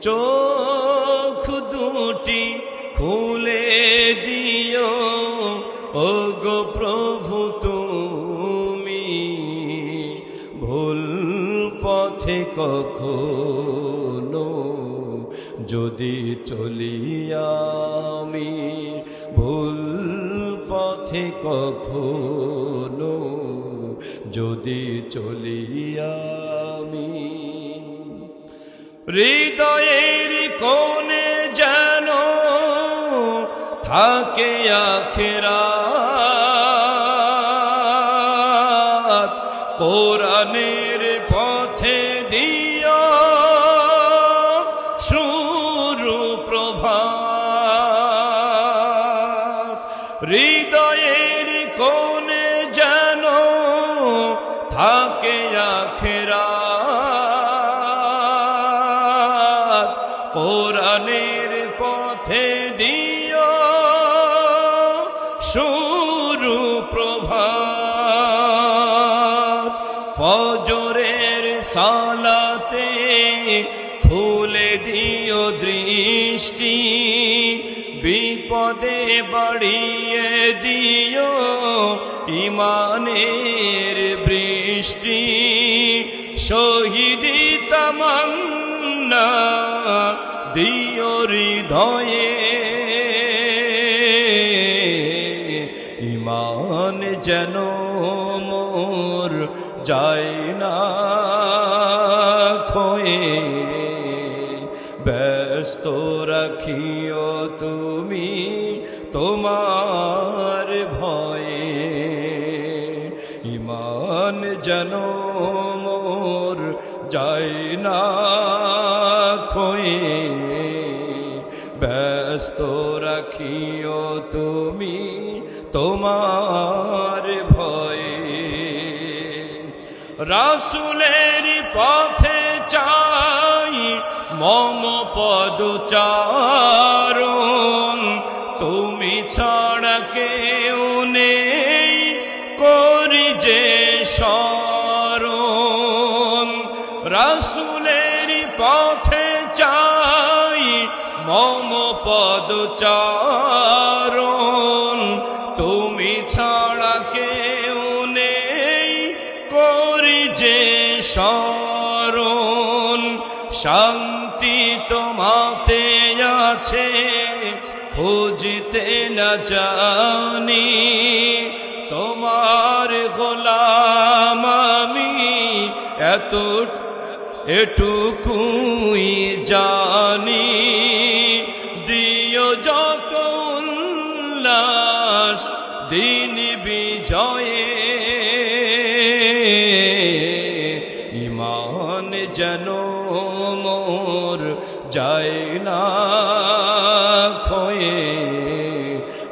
চোখ দুটি খুলে দিও ওগো প্রভু তুমি, ভুল পথে কখনো যদি চলি আমি, ভুল পথে কখনো যদি চলি আমি। হৃদয়ের কোণে যেন থাকে আখিরাত, কোরআনের পথে দিও শুরু প্রভাত। হৃদয়ের কোণে যেন থাকে আখিরাত, কোরআনের পথে দিও শুরু প্রভাত। ফজরের সালাতে খুলে দিও দৃষ্টি, বিপদে বাড়িয়ে দিও ঈমানের বৃষ্টি। শহীদি তামান্না দিও হৃদয়ে, ঈমান যেন মোর যায় না ক্ষয়ে। ব্যস্ত রাখিও তুমি তোমার ভয়ে, ঈমান যেন মোর যায় না ক্ষয়ে। ব্যস্ত রাখিও তুমি তোমার ভয়ে। রাসূলের পথে চাই মম পদচারণ, তুমি ছাড়া কেউ নেই করি যে শরণ। রাসূলের পথে চাই মম পদচারণ, তুমি ছাড়া কেউ নেই করি যে শরণ। শান্তি তোমাতে আছে খুঁজতে না জানি, তোমার গোলাম আমি এটুকুই জানি। দিও যত উল্লাস দিন বিজয়ে, ঈমান যেন মোর যায় না ক্ষয়ে।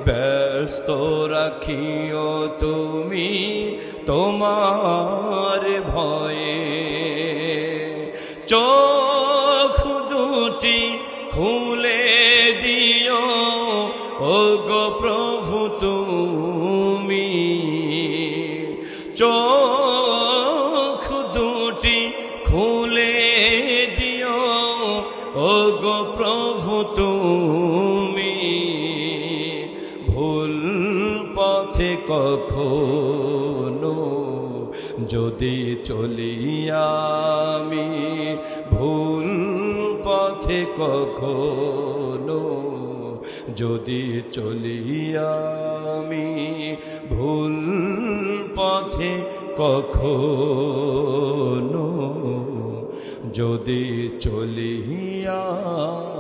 ব্যস্ত রাখিও তুমি তোমার ভয়ে। চোখ দুটি খুলে দিও ওগো প্রভু তুমি, চোখ দুটি খুলে দিও ওগো প্রভু তুমি, ভুল পথে কখনো যদি চলি আমি, ভুল পথে কখনো যদি চলি আমি, ভুল পথে কখনো যদি চলি আমি।